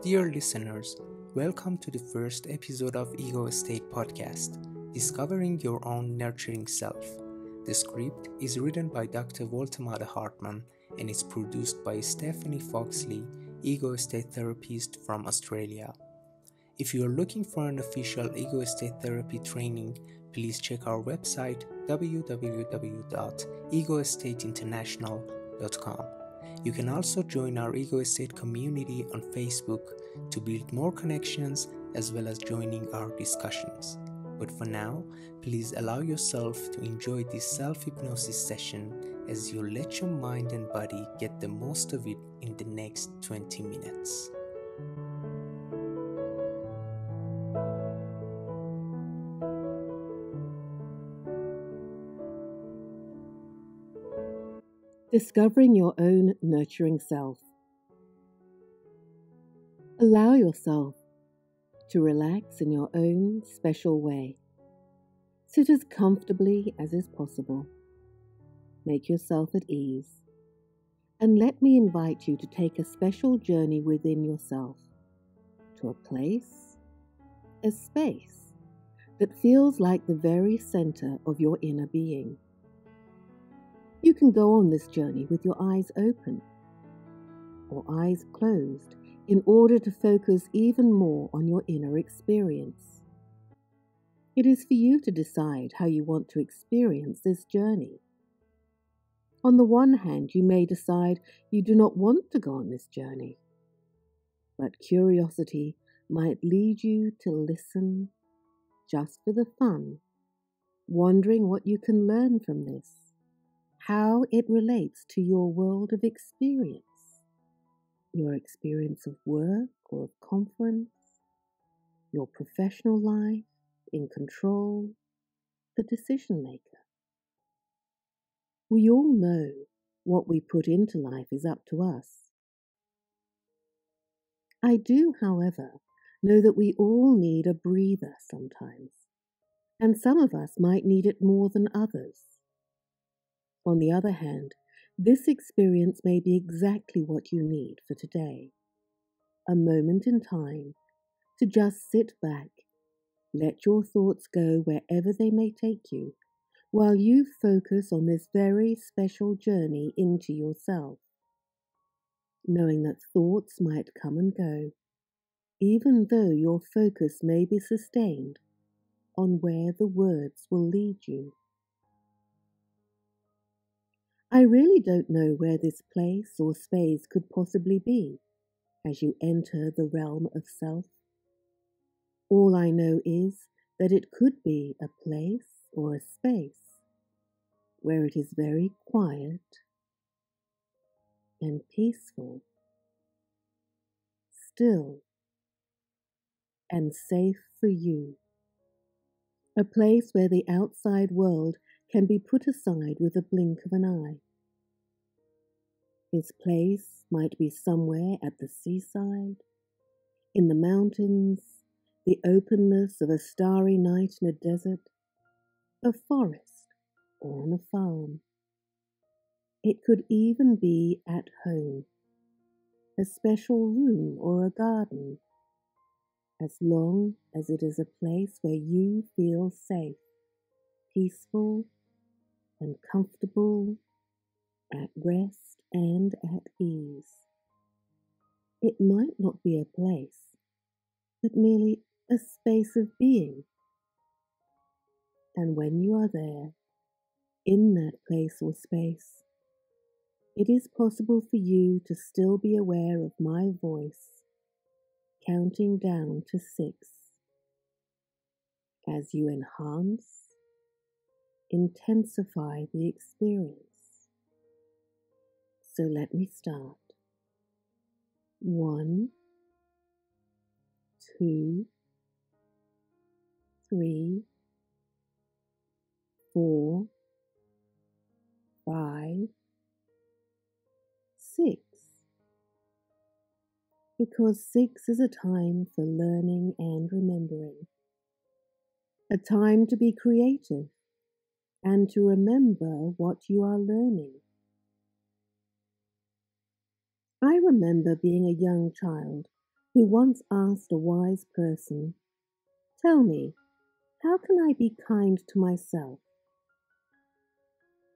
Dear listeners, welcome to the first episode of Ego State Podcast, Discovering Your Own Nurturing Self. The script is written by Dr. Woltemade Hartman and is produced by Stephanie Foxley, Ego State therapist from Australia. If you are looking for an official Ego State therapy training, please check our website www.egoestateinternational.com. You can also join our Ego State community on Facebook to build more connections as well as joining our discussions. But for now, please allow yourself to enjoy this self-hypnosis session as you let your mind and body get the most of it in the next 20 minutes. Discovering your own nurturing self. Allow yourself to relax in your own special way. Sit as comfortably as is possible. Make yourself at ease. And let me invite you to take a special journey within yourself to a place, a space that feels like the very center of your inner being. You can go on this journey with your eyes open or eyes closed in order to focus even more on your inner experience. It is for you to decide how you want to experience this journey. On the one hand, you may decide you do not want to go on this journey, but curiosity might lead you to listen just for the fun, wondering what you can learn from this. How it relates to your world of experience, your experience of work or of conference, your professional life, in control, the decision maker. We all know what we put into life is up to us. I do, however, know that we all need a breather sometimes, and some of us might need it more than others. On the other hand, this experience may be exactly what you need for today. A moment in time to just sit back, let your thoughts go wherever they may take you, while you focus on this very special journey into yourself, knowing that thoughts might come and go, even though your focus may be sustained on where the words will lead you. I really don't know where this place or space could possibly be as you enter the realm of self. All I know is that it could be a place or a space where it is very quiet and peaceful, still and safe for you. A place where the outside world can be put aside with a blink of an eye. This place might be somewhere at the seaside, in the mountains, the openness of a starry night in a desert, a forest, or on a farm. It could even be at home, a special room or a garden, as long as it is a place where you feel safe, peaceful, and comfortable, at rest and at ease. It might not be a place, but merely a space of being. And when you are there, in that place or space, it is possible for you to still be aware of my voice, counting down to 6, as you enhance, intensify the experience. So let me start. 1, 2, 3, 4, 5, 6. Because 6 is a time for learning and remembering. A time to be creative and to remember what you are learning. I remember being a young child who once asked a wise person, "Tell me, how can I be kind to myself?"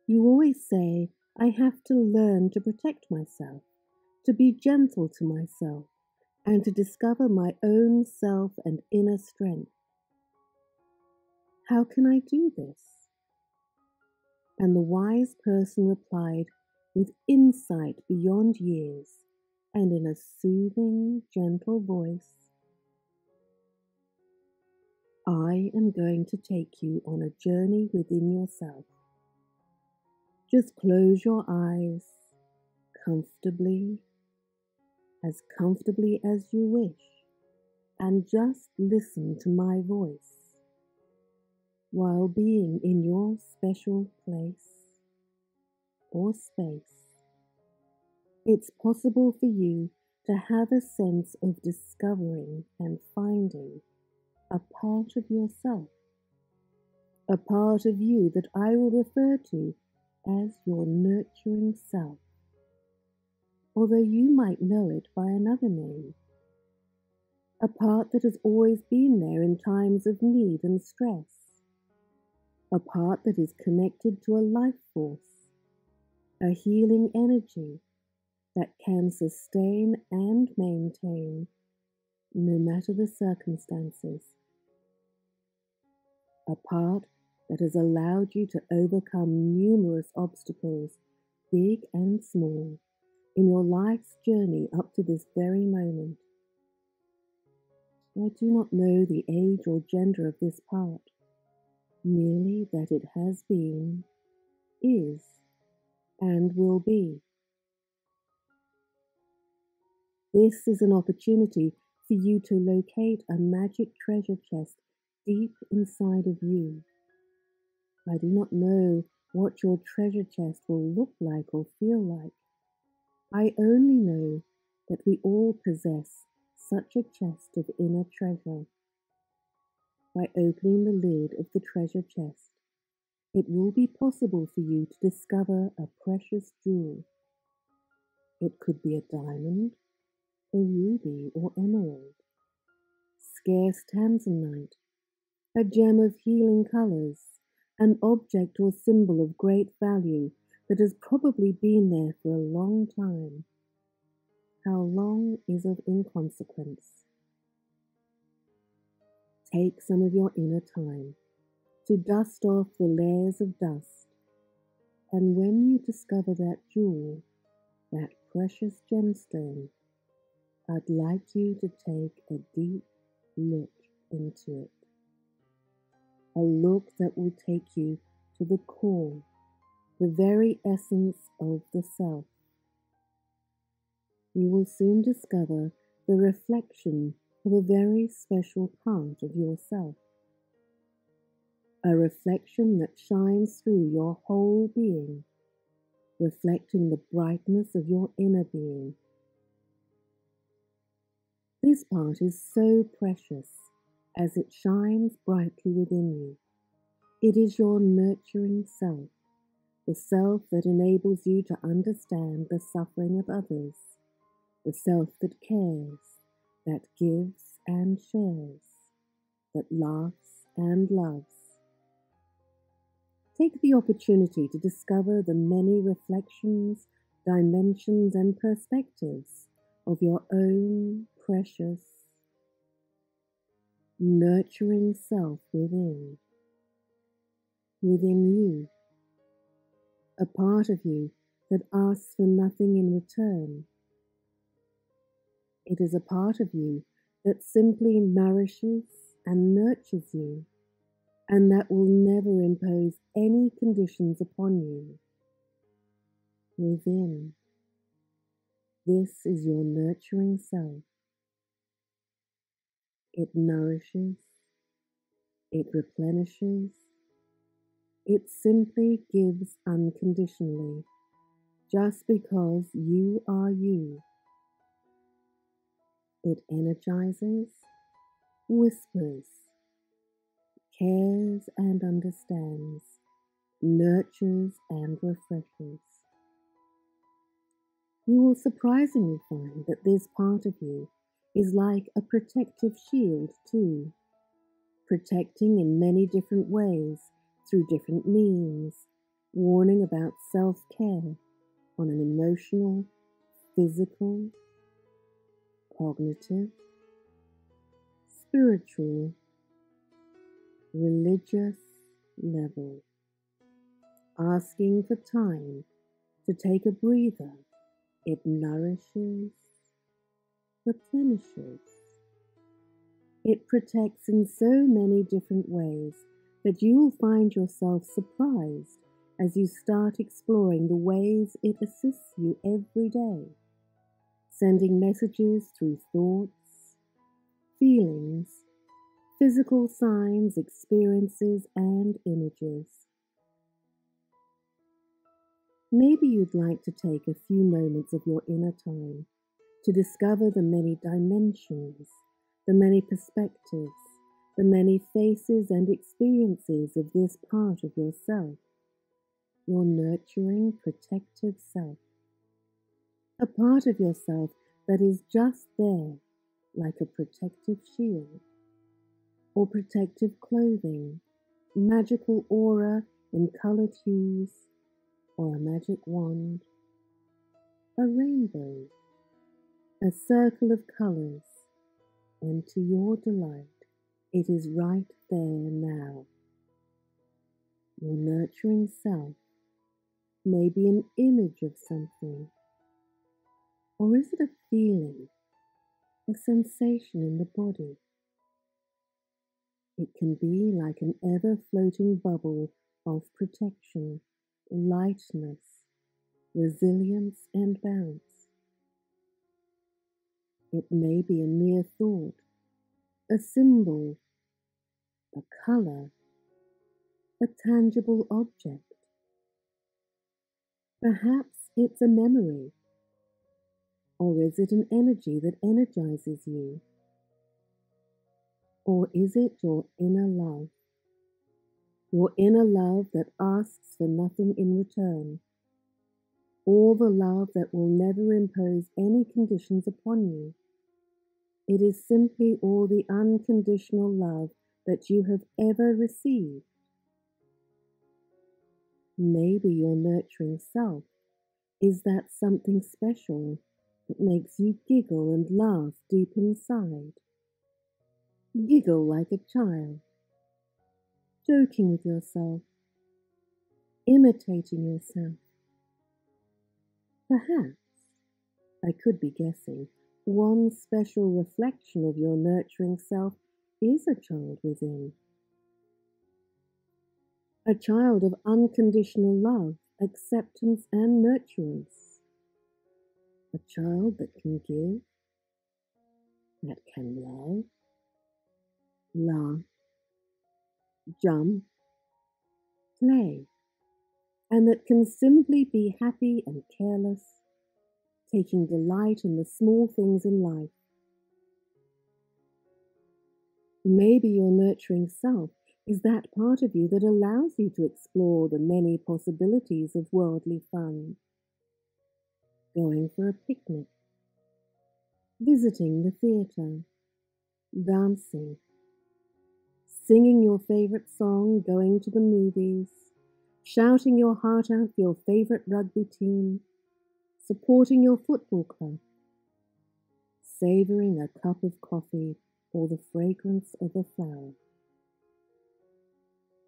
You always say, "I have to learn to protect myself, to be gentle to myself, and to discover my own self and inner strength. How can I do this?" And the wise person replied with insight beyond years and in a soothing, gentle voice, "I am going to take you on a journey within yourself. Just close your eyes comfortably as you wish, and just listen to my voice while being in your special place or space. It's possible for you to have a sense of discovering and finding a part of yourself, a part of you that I will refer to as your nurturing self, although you might know it by another name, a part that has always been there in times of need and stress, a part that is connected to a life force, a healing energy that can sustain and maintain no matter the circumstances, a part that has allowed you to overcome numerous obstacles, big and small, in your life's journey up to this very moment. I do not know the age or gender of this part, merely that it has been, is, and will be. This is an opportunity for you to locate a magic treasure chest deep inside of you. I do not know what your treasure chest will look like or feel like. I only know that we all possess such a chest of inner treasure. By opening the lid of the treasure chest, it will be possible for you to discover a precious jewel. It could be a diamond, a ruby or emerald, scarce tanzanite, a gem of healing colors, an object or symbol of great value that has probably been there for a long time. How long is of inconsequence. Take some of your inner time to dust off the layers of dust, and when you discover that jewel, that precious gemstone, I'd like you to take a deep look into it. A look that will take you to the core, the very essence of the self. You will soon discover the reflection of a very special part of yourself. A reflection that shines through your whole being, reflecting the brightness of your inner being. This part is so precious as it shines brightly within you. It is your nurturing self, the self that enables you to understand the suffering of others, the self that cares, that gives and shares, that laughs and loves. Take the opportunity to discover the many reflections, dimensions, and perspectives of your own precious, nurturing self within you, a part of you that asks for nothing in return. It is a part of you that simply nourishes and nurtures you, and that will never impose any conditions upon you. Within, this is your nurturing self. It nourishes, it replenishes, it simply gives unconditionally, just because you are you. It energizes, whispers, cares and understands, nurtures and refreshes. You will surprisingly find that this part of you is like a protective shield too, protecting in many different ways through different means, warning about self-care on an emotional, physical, cognitive, spiritual, religious level, asking for time to take a breather. It nourishes, replenishes. It protects in so many different ways that you will find yourself surprised as you start exploring the ways it assists you every day, sending messages through thoughts, feelings, physical signs, experiences, and images. Maybe you'd like to take a few moments of your inner time to discover the many dimensions, the many perspectives, the many faces and experiences of this part of yourself, your nurturing, protective self. A part of yourself that is just there, like a protective shield, or protective clothing, magical aura in colored hues, or a magic wand, a rainbow, a circle of colors, and to your delight, it is right there now. Your nurturing self may be an image of something, or is it a feeling, a sensation in the body? It can be like an ever-floating bubble of protection, lightness, resilience, and bounce. It may be a mere thought, a symbol, a color, a tangible object. Perhaps it's a memory, or is it an energy that energizes you? Or is it your inner love? Your inner love that asks for nothing in return. All the love that will never impose any conditions upon you. It is simply all the unconditional love that you have ever received. Maybe your nurturing self is that something special that makes you giggle and laugh deep inside. Giggle like a child, joking with yourself, imitating yourself. Perhaps, I could be guessing, one special reflection of your nurturing self is a child within. A child of unconditional love, acceptance, and nurturance. A child that can give, that can love, laugh, jump, play, and that can simply be happy and careless, taking delight in the small things in life. Maybe your nurturing self is that part of you that allows you to explore the many possibilities of worldly fun. Going for a picnic, visiting the theatre, dancing, singing your favorite song, going to the movies, shouting your heart out for your favorite rugby team, supporting your football club, savoring a cup of coffee or the fragrance of a flower.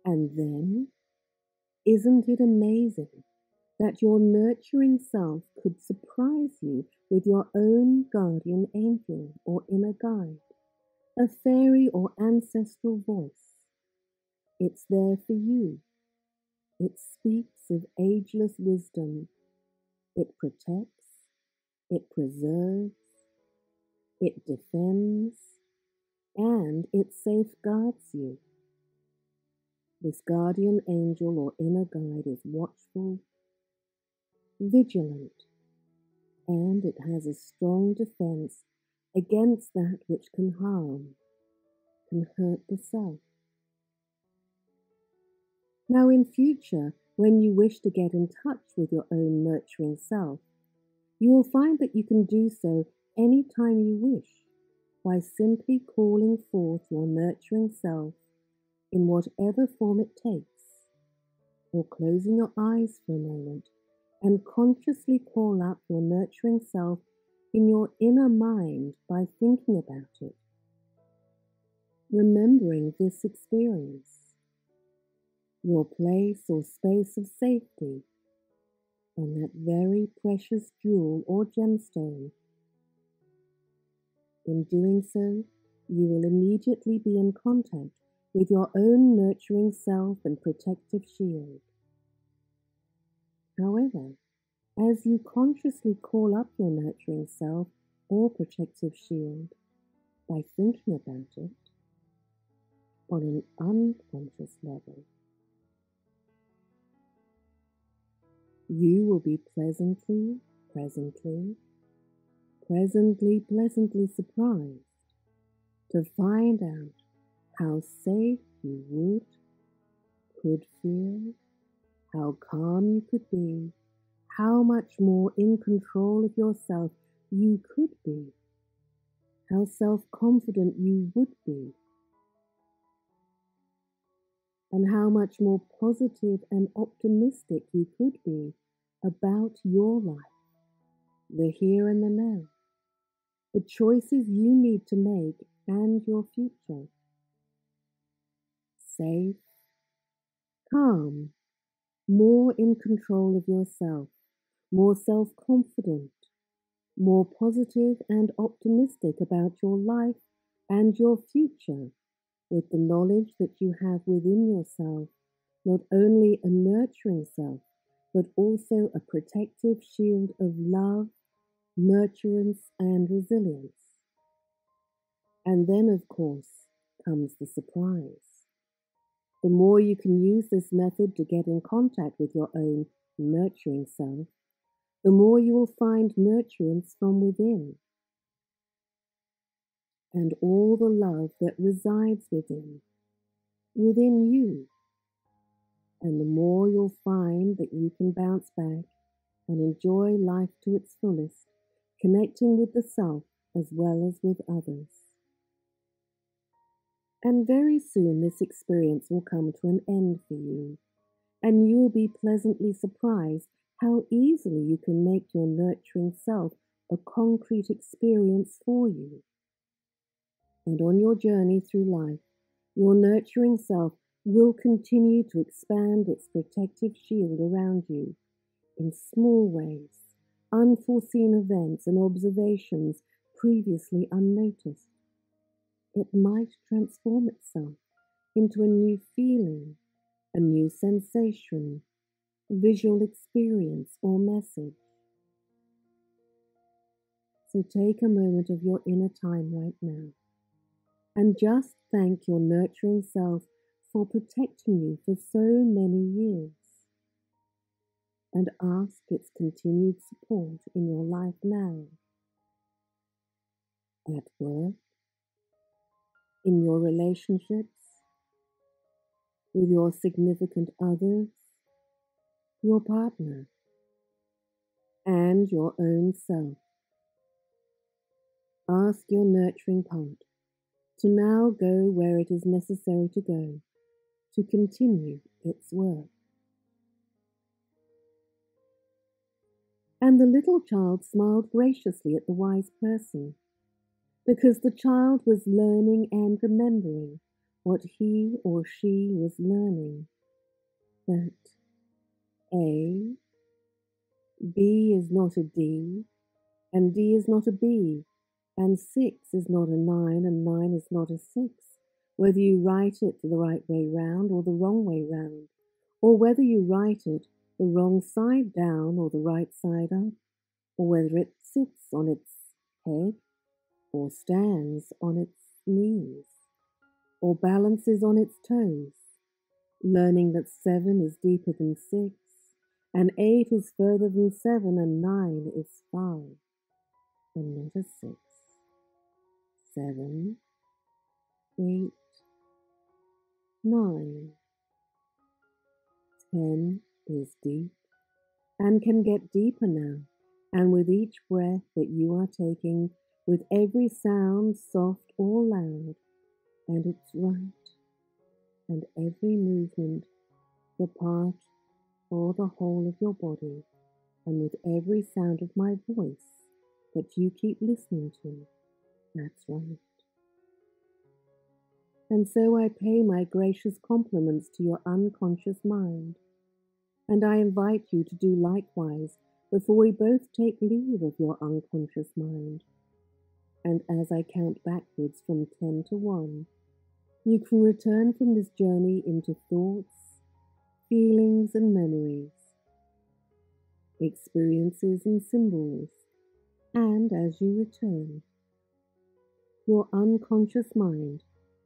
And then, isn't it amazing that your nurturing self could surprise you with your own guardian angel or inner guide, a fairy or ancestral voice? It's there for you. It speaks of ageless wisdom. It protects, it preserves, it defends, and it safeguards you. This guardian angel or inner guide is watchful, vigilant, and it has a strong defense against that which can harm, can hurt the self. Now in future, when you wish to get in touch with your own nurturing self, you will find that you can do so any time you wish, by simply calling forth your nurturing self in whatever form it takes, or closing your eyes for a moment and consciously call up your nurturing self in your inner mind by thinking about it, remembering this experience, your place or space of safety, and that very precious jewel or gemstone. In doing so, you will immediately be in contact with your own nurturing self and protective shield. However, as you consciously call up your nurturing self or protective shield by thinking about it on an unconscious level, you will be pleasantly surprised to find out how safe you could feel, how calm you could be, how much more in control of yourself you could be, how self-confident you would be, and how much more positive and optimistic you could be about your life, the here and the now, the choices you need to make and your future. Safe, calm, more in control of yourself, more self-confident, more positive and optimistic about your life and your future, with the knowledge that you have within yourself not only a nurturing self, but also a protective shield of love, nurturance, and resilience. And then, of course, comes the surprise. The more you can use this method to get in contact with your own nurturing self, the more you will find nurturance from within, and all the love that resides within you. And the more you'll find that you can bounce back and enjoy life to its fullest, connecting with the self as well as with others. And very soon this experience will come to an end for you, and you will be pleasantly surprised how easily you can make your nurturing self a concrete experience for you. And on your journey through life, your nurturing self will continue to expand its protective shield around you in small ways, unforeseen events and observations previously unnoticed. It might transform itself into a new feeling, a new sensation, visual experience or message. So take a moment of your inner time right now and just thank your nurturing self for protecting you for so many years, and ask its continued support in your life now, at work, in your relationships, with your significant others, your partner, and your own self. Ask your nurturing part to now go where it is necessary to go to continue its work. And the little child smiled graciously at the wise person, because the child was learning and remembering what he or she was learning, that A, B is not a D, and D is not a B, and 6 is not a 9, and 9 is not a 6, whether you write it the right way round or the wrong way round, or whether you write it the wrong side down or the right side up, or whether it sits on its head or stands on its knees, or balances on its toes, learning that 7 is deeper than 6, and 8 is further than 7, and 9 is 5, and not a 6. 7, 8, 9. 10 is deep and can get deeper now, and with each breath that you are taking, with every sound soft or loud, and it's right, and every movement, the part or the whole of your body, and with every sound of my voice that you keep listening to, that's right. And so I pay my gracious compliments to your unconscious mind, and I invite you to do likewise before we both take leave of your unconscious mind. And as I count backwards from 10 to 1, you can return from this journey into thoughts, feelings and memories, experiences and symbols, and as you return, your unconscious mind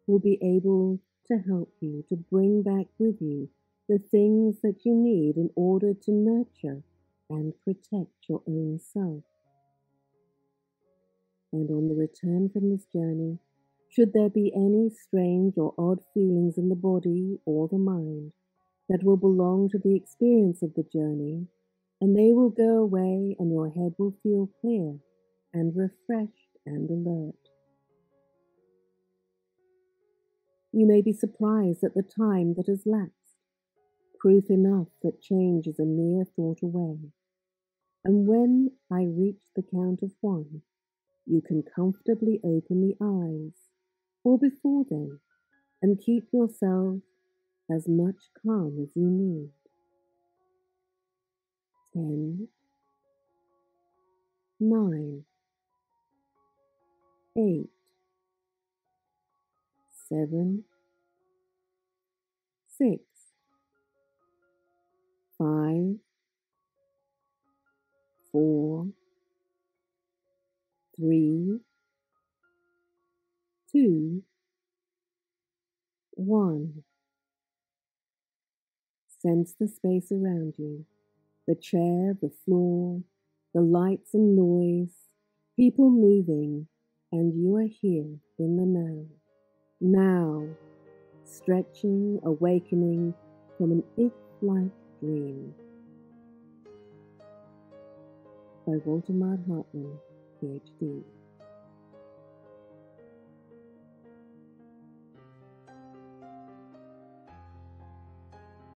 will be able to help you to bring back with you the things that you need in order to nurture and protect your own self. And on the return from this journey, should there be any strange or odd feelings in the body or the mind that will belong to the experience of the journey, and they will go away and your head will feel clear and refreshed and alert. You may be surprised at the time that has lapsed, proof enough that change is a mere thought away. And when I reach the count of 1, you can comfortably open the eyes, or before then, and keep yourself as much calm as you need. 10, 9, 8, 7, 6, 5, 4, 3, 2, 1. Sense the space around you, the chair, the floor, the lights and noise, people moving, and you are here in the now. Now, stretching, awakening from an if-like dream. By Woltemade Hartman, PhD.